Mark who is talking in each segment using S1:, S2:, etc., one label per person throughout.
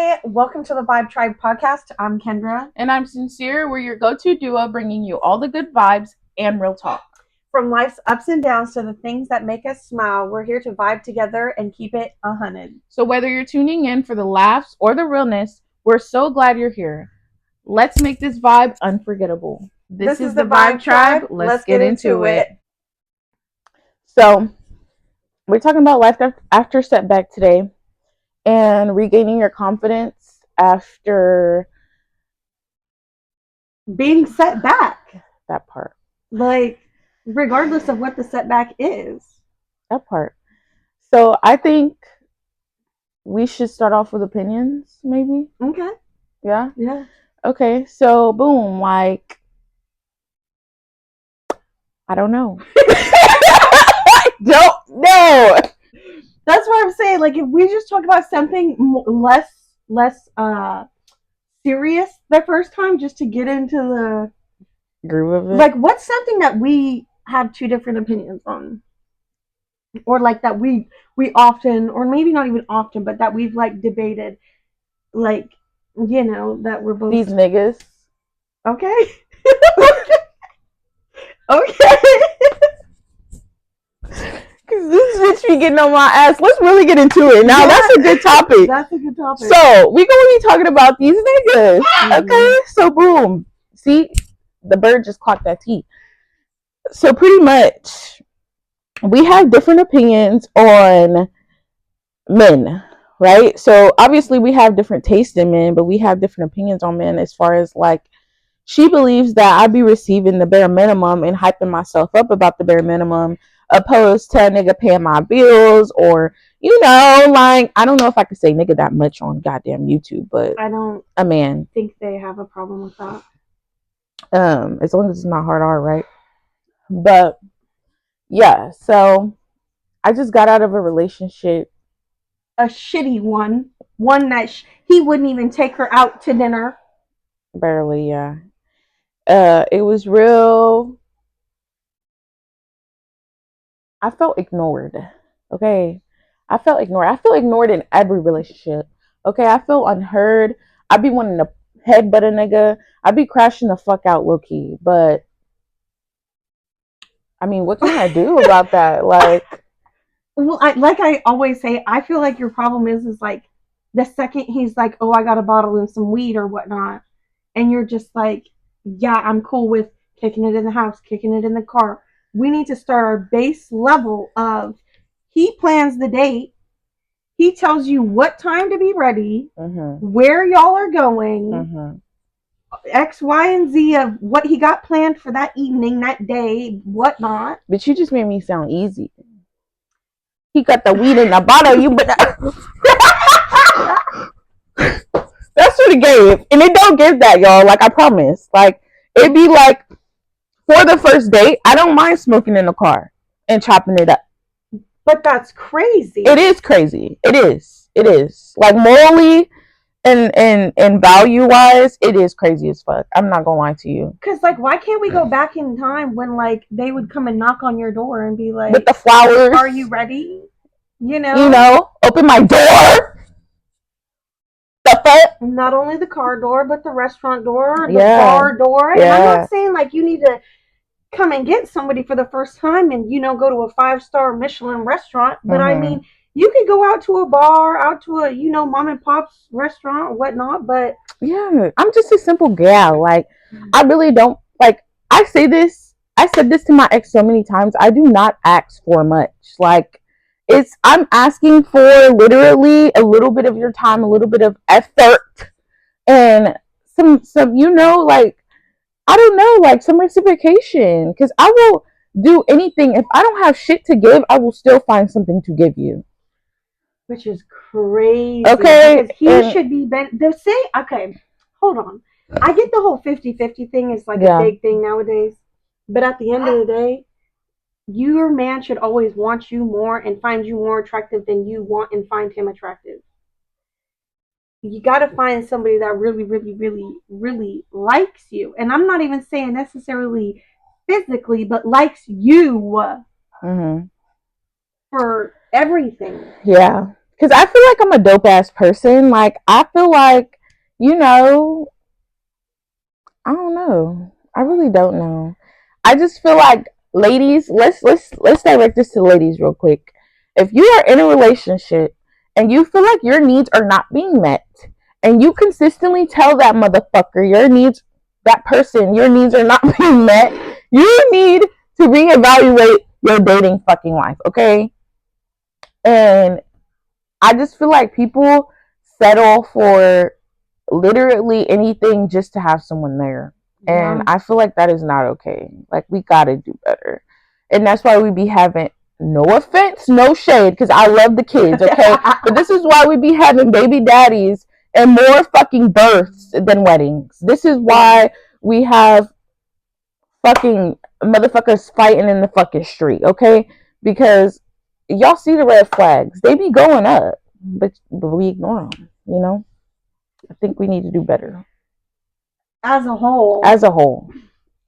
S1: Hi, welcome to the Vibe Tribe podcast. I'm Kendra.
S2: And I'm Sincere. We're your go-to duo bringing you all the good vibes and real talk.
S1: From life's ups and downs to the things that make us smile, we're here to vibe together and keep it 100.
S2: So whether you're tuning in for the laughs or the realness, we're so glad you're here. Let's make this vibe unforgettable. This is the Vibe Tribe. Let's get into it. So, we're talking about life after setback today and regaining your confidence after
S1: being set back.
S2: That part.
S1: Like, regardless of what the setback is.
S2: That part. So, I think we should start off with opinions, maybe.
S1: Okay.
S2: Yeah?
S1: Yeah.
S2: Okay, so boom, like, I don't know. I don't know.
S1: That's what I'm saying. Like, if we just talk about something less serious the first time, just to get into the
S2: groove of it.
S1: Like, what's something that we have two different opinions on? Or like that we often, or maybe not even often, but that we've like debated, like, you know, that we're both
S2: these niggas.
S1: Okay. Okay.
S2: Cause this bitch be getting on my ass. Let's really get into it. Now that's a good topic.
S1: That's a good topic.
S2: So we gonna be talking about these niggas. Okay. So boom. See, the bird just clocked that T. So pretty much we have different opinions on men, right? So obviously we have different tastes in men, but we have different opinions on men as far as like, she believes that I be receiving the bare minimum and hyping myself up about the bare minimum, opposed to a nigga paying my bills, or, you know, like, I don't know if I could say nigga that much on goddamn YouTube, but
S1: I don't
S2: a man
S1: think they have a problem with that.
S2: As long as it's not hard R, right? But yeah, so I just got out of a relationship,
S1: a shitty one that he wouldn't even take her out to dinner.
S2: Barely, yeah. It was real. I felt ignored. Okay. I felt ignored. I feel ignored in every relationship. Okay. I feel unheard. I be wanting to headbutt a nigga. I be crashing the fuck out low key. But I mean, what can I do about that? Like,
S1: well, I always say, I feel like your problem is like the second he's like, oh, I got a bottle and some weed or whatnot, and you're just like, yeah, I'm cool with kicking it in the house, kicking it in the car. We need to start our base level of, he plans the date, he tells you what time to be ready, where y'all are going, X, Y, and Z of what he got planned for that evening, that day, whatnot.
S2: But you just made me sound easy. He got the weed in the bottle, you but that's what it gave. And it don't give that, y'all. Like, I promise. Like, it'd be like, for the first date, I don't mind smoking in the car and chopping it up.
S1: But that's crazy.
S2: It is crazy. It is. It is. Like, morally and value wise, it is crazy as fuck. I'm not gonna lie to you.
S1: Because, like, why can't we go back in time when, like, they would come and knock on your door and be like,
S2: with the flowers,
S1: are you ready? You know,
S2: open my door. The fuck?
S1: Not only the car door, but the restaurant door, the bar door. And I'm not saying like you need to come and get somebody for the first time and, you know, go to a 5-star Michelin restaurant. But I mean, you could go out to a bar, out to a, you know, mom and pop's restaurant or whatnot. But
S2: yeah, I'm just a simple gal. Like, I really don't, like, I said this to my ex so many times. I do not ask for much. Like, I'm asking for literally a little bit of your time, a little bit of effort, and some, you know, like, I don't know, like, some reciprocation. Because I will do anything. If I don't have shit to give, I will still find something to give you.
S1: Which is crazy.
S2: Okay.
S1: Because he should be okay, hold on. I get the whole 50-50 thing is like a big thing nowadays. But at the end of the day, your man should always want you more and find you more attractive than you want and find him attractive. You got to find somebody that really, really, really, really likes you. And I'm not even saying necessarily physically, but likes you for everything.
S2: Yeah. because I feel like I'm a dope ass person. Like, I feel like, you know, I don't know. I really don't know. I just feel like, ladies, let's direct this to the ladies real quick. If you are in a relationship and you feel like your needs are not being met, and you consistently tell that motherfucker your needs, that person, your needs are not being met, you need to reevaluate your dating fucking life, okay? And I just feel like people settle for literally anything just to have someone there. And I feel like that is not okay. Like, we gotta do better. And that's why we be having, no offense, no shade, because I love the kids, okay? But this is why we be having baby daddies and more fucking births than weddings. This is why we have fucking motherfuckers fighting in the fucking street, okay? Because y'all see the red flags. They be going up, but we ignore them, you know? I think we need to do better.
S1: As a whole.
S2: As a whole.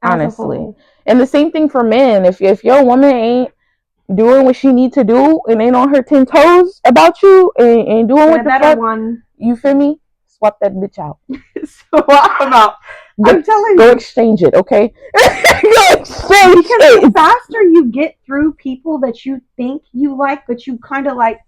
S2: Honestly. Whole. And the same thing for men. If your woman ain't doing what she need to do and ain't on her 10 toes about you and doing what the fuck, one. You feel me? Swap that bitch out.
S1: Swap them out. I'm telling you.
S2: Go exchange it, okay? Go exchange
S1: because the faster you get through people that you think you like, but you kind of like,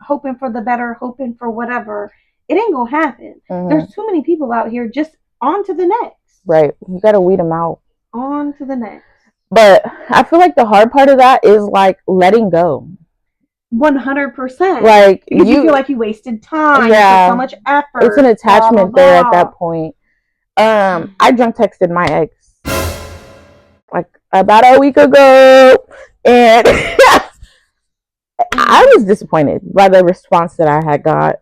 S1: hoping for the better, hoping for whatever, it ain't gonna happen. Mm-hmm. There's too many people out here. Just on to the next.
S2: Right. You gotta weed them out.
S1: On to the next.
S2: But I feel like the hard part of that is like letting go.
S1: 100%.
S2: Like,
S1: because you feel like you wasted time. Yeah. So much effort.
S2: It's an attachment there at that point. I drunk texted my ex like about a week ago, and I was disappointed by the response that I had got.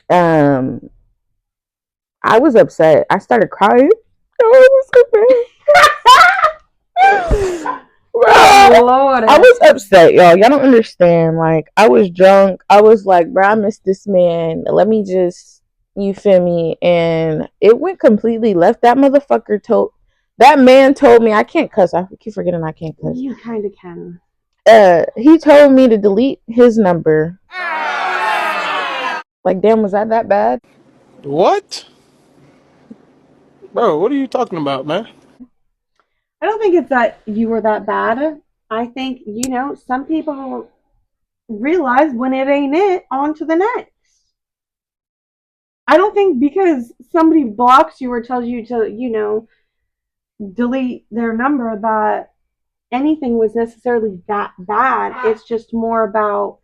S2: I was upset. I started crying. Oh, it was so bad. Oh, Lord. I was upset, y'all. Y'all don't understand. Like, I was drunk. I was like, bro, I miss this man. Let me just, you feel me? And it went completely left. That man told me, I can't cuss. I keep forgetting I can't cuss.
S1: You kind of can.
S2: He told me to delete his number. Like, damn, was that bad?
S3: What? Bro, what are you talking about, man?
S1: I don't think it's that you were that bad. I think, some people realize when it ain't it, on to the next. I don't think because somebody blocks you or tells you to, delete their number that anything was necessarily that bad. It's just more about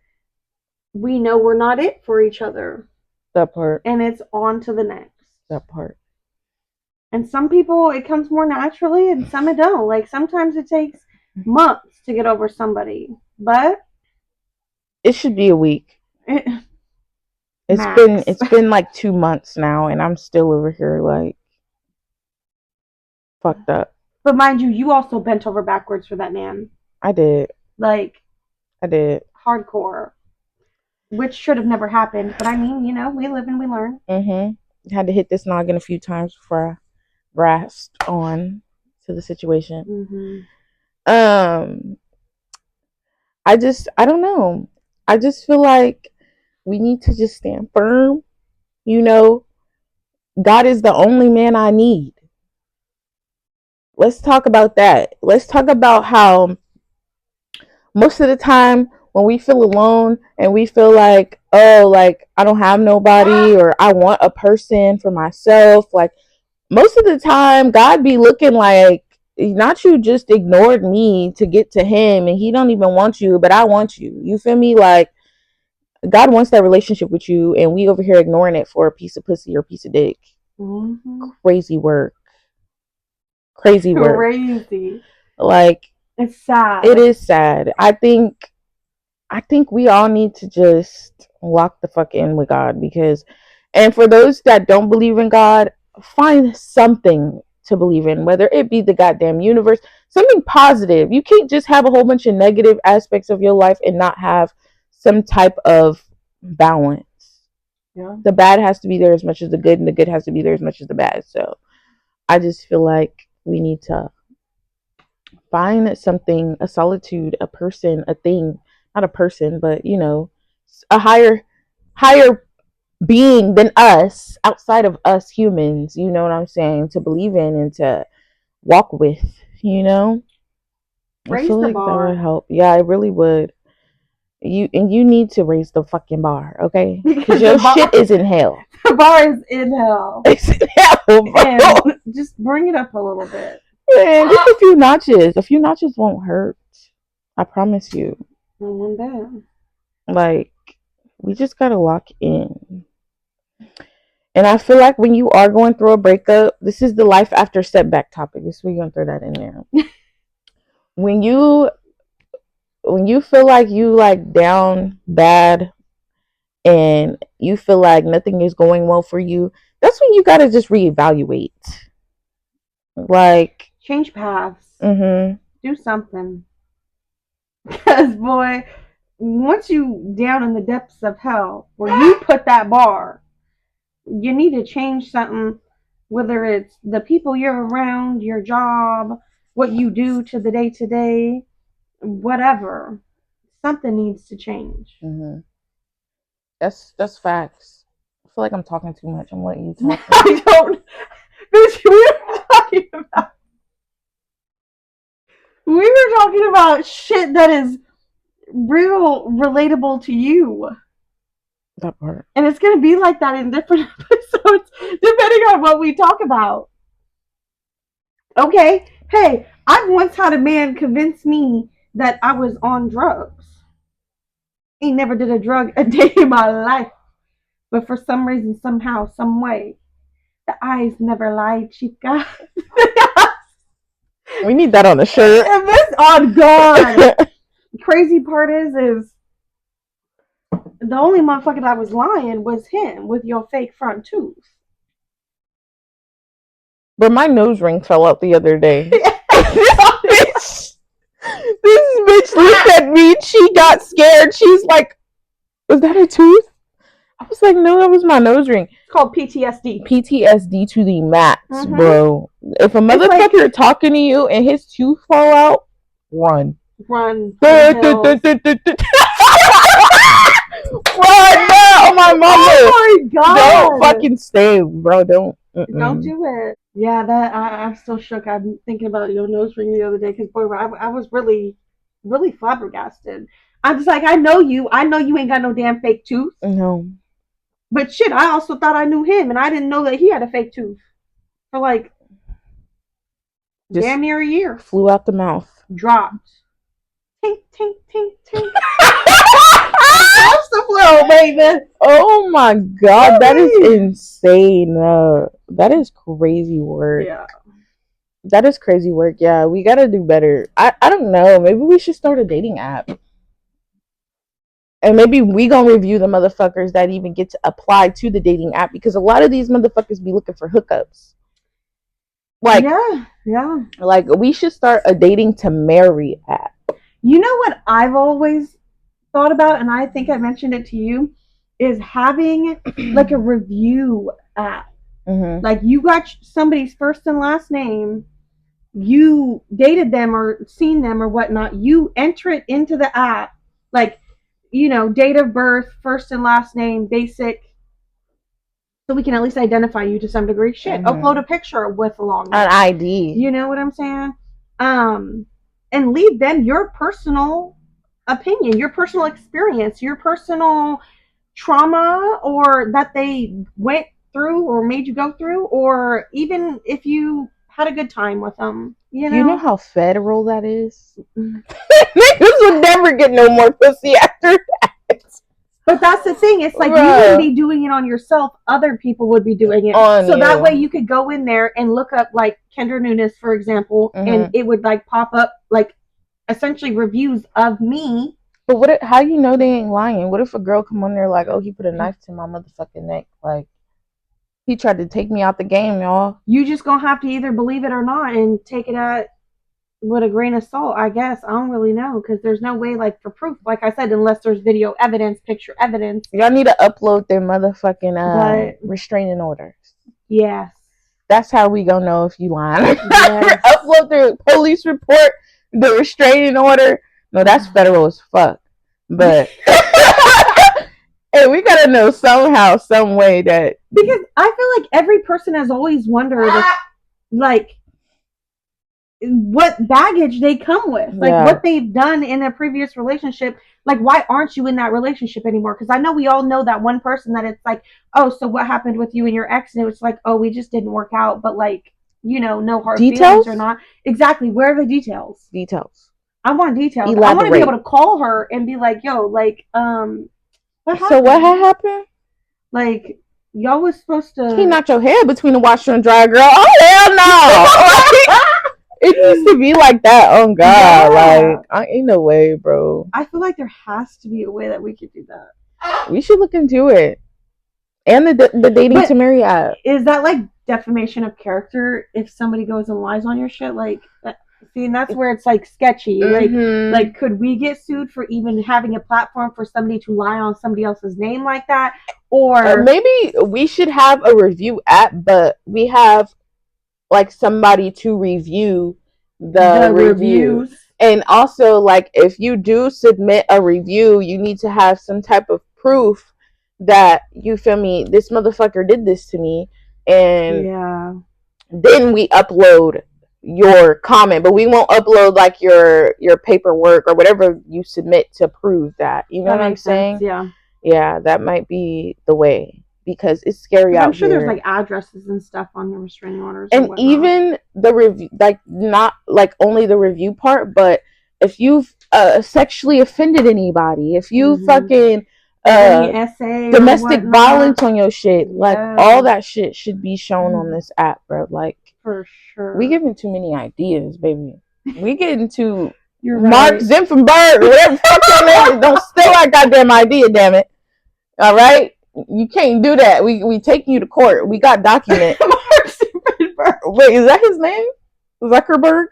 S1: we know we're not it for each other.
S2: That part.
S1: And it's on to the next.
S2: That part.
S1: And some people, it comes more naturally and some it don't. Like, sometimes it takes months to get over somebody. But
S2: it should be a week. It's been like 2 months now, and I'm still over here like fucked up.
S1: But mind you, you also bent over backwards for that man.
S2: I did.
S1: Like,
S2: I did.
S1: Hardcore. Which should have never happened. But I mean, we live and we learn.
S2: Mm-hmm. Had to hit this noggin a few times before I grasped on to the situation. Mm-hmm. I don't know. I just feel like we need to just stand firm. God is the only man I need. Let's talk about that. Let's talk about how most of the time when we feel alone and we feel like, oh, like I don't have nobody or I want a person for myself, like most of the time God be looking like, not you just ignored me to get to him and he don't even want you, but I want you. You feel me? Like, God wants that relationship with you, and we over here ignoring it for a piece of pussy or a piece of dick. Mm-hmm. Crazy work. Crazy. Like,
S1: it's sad.
S2: It is sad. I think we all need to just lock the fuck in with God, and for those that don't believe in God, find something to believe in, whether it be the goddamn universe, something positive. You can't just have a whole bunch of negative aspects of your life and not have some type of balance. Yeah. The bad has to be there as much as the good, and the good has to be there as much as the bad. So I just feel like we need to find something, a solitude, a person, a thing, not a person, but a higher being than us, outside of us humans, you know what I'm saying, to believe in and to walk with, you know? I
S1: Raise
S2: feel
S1: the
S2: like that
S1: bar.
S2: would help. Yeah, it really would. You need to raise the fucking bar, okay?
S1: Because
S2: Because your shit is in hell.
S1: The bar is in hell.
S2: It's in hell, bro.
S1: And just bring it up a little bit.
S2: Man, just a few notches. A few notches won't hurt. I promise you.
S1: One bit.
S2: Like, we just gotta lock in. And I feel like when you are going through a breakup, this is the life after setback topic. This we're gonna throw that in there. when you feel like you like down bad and you feel like nothing is going well for you, that's when you gotta just reevaluate. Like,
S1: change paths.
S2: mm-hmm.
S1: Do something. Because boy, once you down in the depths of hell where you put that bar, you need to change something, whether it's the people you're around, your job, what you do to the day, whatever. Something needs to change.
S2: Mm-hmm. That's facts. I feel like I'm talking too much. I'm letting you talk.
S1: I don't. Bitch, we were talking about shit that is real relatable to you.
S2: That part.
S1: And it's going to be like that in different episodes, depending on what we talk about. Okay, hey, I've once had a man convince me that I was on drugs. He never did a drug a day in my life. But for some reason, somehow, some way, the eyes never lied, chica.
S2: We need that on the shirt.
S1: And this on God. Crazy part is the only motherfucker that was lying was him with your fake front tooth.
S2: But my nose ring fell out the other day. This bitch looked at me. She got scared. She's like, "Was that a tooth?" I was like, "No, that was my nose ring."
S1: It's called PTSD.
S2: PTSD to the max, bro. If a motherfucker talking to you and his tooth fall out, run.
S1: Run.
S2: Run, no, my mama.
S1: Oh my God.
S2: Don't fucking stay, bro. Don't
S1: do it. Yeah, that I'm still shook. I'm thinking about your nose ring the other day because boy, I was really, really flabbergasted. I was like, I know you ain't got no damn fake tooth.
S2: No.
S1: But shit, I also thought I knew him, and I didn't know that he had a fake tooth for like damn near a year.
S2: Flew out the mouth.
S1: Dropped. Tink, tink, tink, tink. That's the flow, baby.
S2: Oh my God, that is insane. That is crazy work.
S1: Yeah.
S2: That is crazy work. Yeah, we gotta do better. I don't know. Maybe we should start a dating app. And maybe we gonna review the motherfuckers that even get to apply to the dating app, because a lot of these motherfuckers be looking for hookups. Like,
S1: yeah.
S2: Like, we should start a dating to marry app.
S1: You know what I've always thought about, and I think I mentioned it to you, is having like a review app.
S2: Mm-hmm.
S1: Like, you got somebody's first and last name, you dated them or seen them or whatnot, you enter it into the app, like, you know, date of birth, first and last name, basic, so we can at least identify you to some degree. Shit, upload a picture with along
S2: an ID.
S1: You know what I'm saying? And leave them your personal opinion, your personal experience, your personal trauma, or that they went through or made you go through, or even if you had a good time with them. You know
S2: how federal that is? Niggas would never get no more pussy after that.
S1: But that's the thing. It's like, you wouldn't be doing it on yourself. Other people would be doing it. So that way you could go in there and look up, like, Kendra Nunes, for example, and it would, like, pop up, like, essentially reviews of me.
S2: But how you know they ain't lying? What if a girl come on there like, oh, he put a knife to my motherfucking neck? Like, he tried to take me out the game, y'all.
S1: You just gonna have to either believe it or not and take it with a grain of salt, I guess. I don't really know, because there's no way, like, for proof, like I said, unless there's video evidence, picture evidence.
S2: Y'all need to upload their motherfucking restraining orders.
S1: Yes.
S2: That's how we gonna know if you lying. Yes. Upload their police report, the restraining order. No, that's federal as fuck. But Hey, we gotta know somehow, some way that
S1: because I feel like every person has always wondered if, like, what baggage they come with, like
S2: Yeah.
S1: what they've done in a previous relationship. Like, why aren't you in that relationship anymore? Because I know we all know that one person that it's like, oh, so what happened with you and your ex? And it was like, oh, we just didn't work out, but like, no hard feelings
S2: details.
S1: or not. Exactly. Where are the details?
S2: Details.
S1: I want details. I want to
S2: Elaborate.
S1: be able to call her and be like, yo, like, what happened?
S2: So what had happened?
S1: Like, y'all was supposed to.
S2: He knocked your head between the washer and dryer, girl. Oh hell no! It needs to be like that. Oh God,
S1: Yeah.
S2: like ain't no way, bro.
S1: I feel like there has to be a way that we could do that.
S2: We should look into it. And the dating
S1: But
S2: to marry app.
S1: is that like defamation of character if somebody goes and lies on your shit? Like, see, and that's where it's like sketchy.
S2: Mhm.
S1: Like, could we get sued for even having a platform for somebody to lie on somebody else's name like that? Or
S2: maybe we should have a review app, but we have like somebody to review the review.
S1: reviews.
S2: And also, like, if you do submit a review, you need to have some type of proof that, you feel me, this motherfucker did this to me. And
S1: Yeah.
S2: then we upload your comment, but we won't upload like your paperwork or whatever you submit to prove that. You know
S1: That
S2: what I'm
S1: makes
S2: saying?
S1: sense.
S2: Yeah, that might be the way, because it's scary
S1: 'Cause
S2: out
S1: I'm sure
S2: here.
S1: there's like addresses and stuff on the restraining orders.
S2: And
S1: whatnot.
S2: even the review, like, not like only the review part, but if you've sexually offended anybody, if you fucking
S1: any essay or
S2: domestic
S1: whatnot.
S2: violence on your shit, like
S1: Yeah.
S2: all that shit should be shown on this app, bro. Like,
S1: for sure.
S2: we giving too many ideas, baby. We getting too
S1: You're
S2: Mark
S1: right.
S2: Zinfenberg, whatever the fuck your name is, don't steal our goddamn idea, damn it. All right? You can't do that. We taking you to court. We got documents.
S1: Mark Zuckerberg.
S2: Wait, is that his name? Zuckerberg?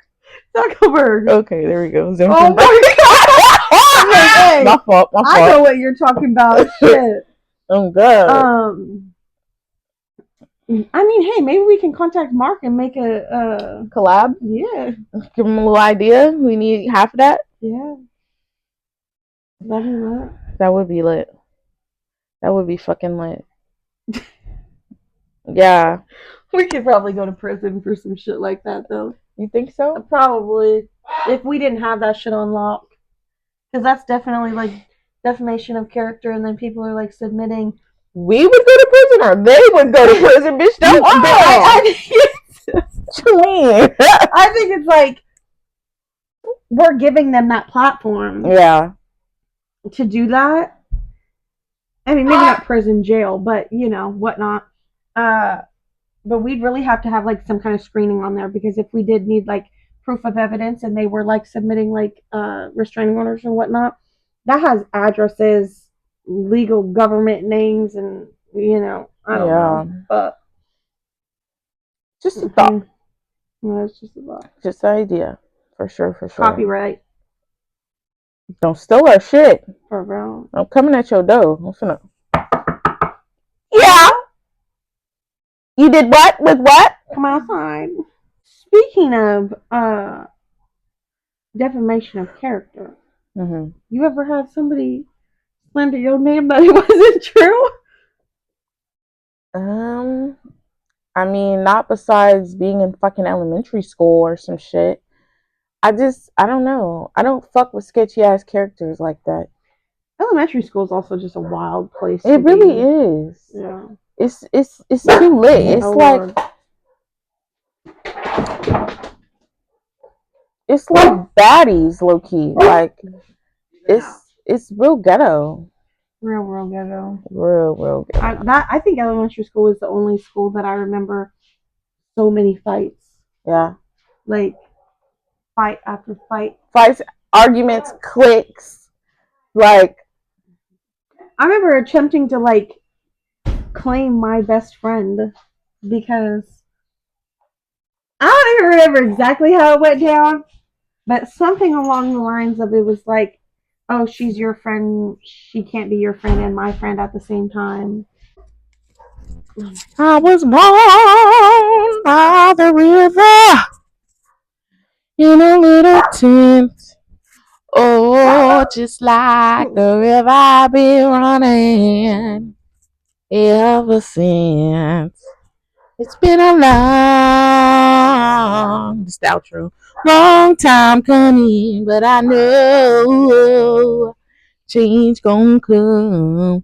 S1: Zuckerberg.
S2: Okay, there we go.
S1: Oh
S2: Zinfenberg.
S1: my god! Hey,
S2: My fault.
S1: I know what you're talking about. Shit.
S2: Oh God.
S1: I mean, hey, maybe we can contact Mark and make a
S2: collab.
S1: Yeah.
S2: Give him a little idea. We need half of that.
S1: Yeah. That'd be lit.
S2: That would be lit. That would be fucking lit. Yeah.
S1: We could probably go to prison for some shit like that, though.
S2: You think so?
S1: Probably. If we didn't have that shit on lock. Because that's definitely, like, defamation of character, and then people are, like, submitting.
S2: We would go to prison, or they would go to prison, bitch. Don't
S1: I think it's like we're giving them that platform.
S2: Yeah.
S1: To do that. I mean, maybe not prison, jail, but whatnot. But we'd really have to have like some kind of screening on there, because if we did need like proof of evidence and they were like submitting like restraining orders and whatnot, that has addresses, legal government names, and I don't know. But
S2: just a thought.
S1: No, it's just a thought.
S2: Just an idea. For sure.
S1: Copyright.
S2: Don't steal our shit.
S1: For real.
S2: I'm coming at your door. I'm finna. Yeah. You did what? With what?
S1: Come outside. Speaking of defamation of character, you ever had somebody slander your name that it wasn't true?
S2: I mean, not besides being in fucking elementary school or some shit. I don't know. I don't fuck with sketchy ass characters like that.
S1: Elementary school is also just a wild place.
S2: It really is.
S1: Yeah.
S2: It's too lit. It's like it's like baddies, low key. Like it's real ghetto.
S1: Real ghetto.
S2: Real ghetto.
S1: I think elementary school is the only school that I remember so many fights.
S2: Yeah.
S1: Like fight after fight.
S2: Fights, arguments, cliques. Like,
S1: I remember attempting to like claim my best friend because I don't even remember exactly how it went down, but something along the lines of it was like, oh, she's your friend, she can't be your friend and my friend at the same time.
S2: I was born by the river in a little tent Oh, just like the river I've been running ever since. It's been a long, it's the outro, long time coming, but I know change gonna come.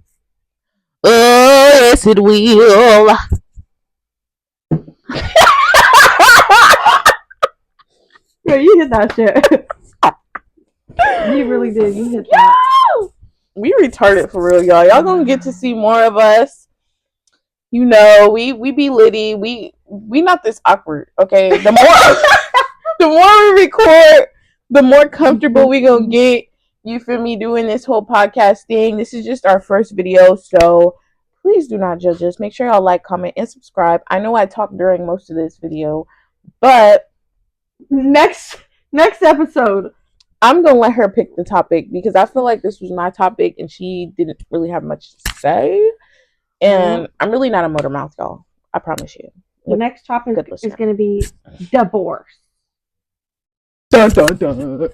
S2: Oh, yes, it will.
S1: Yeah, you hit that shit. You really did. You hit that.
S2: We retarded for real, y'all. Y'all gonna get to see more of us. You know, we be litty. We not this awkward, okay? The more we record, the more comfortable we gonna get. You feel me? Doing this whole podcast thing. This is just our first video, so please do not judge us. Make sure y'all like, comment, and subscribe. I know I talked during most of this video, but
S1: Next episode.
S2: I'm gonna let her pick the topic because I feel like this was my topic and she didn't really have much to say. And I'm really not a motor mouth, y'all. I promise you.
S1: The next topic
S2: Good
S1: is
S2: listener.
S1: going to be divorce.
S2: Dun, dun, dun.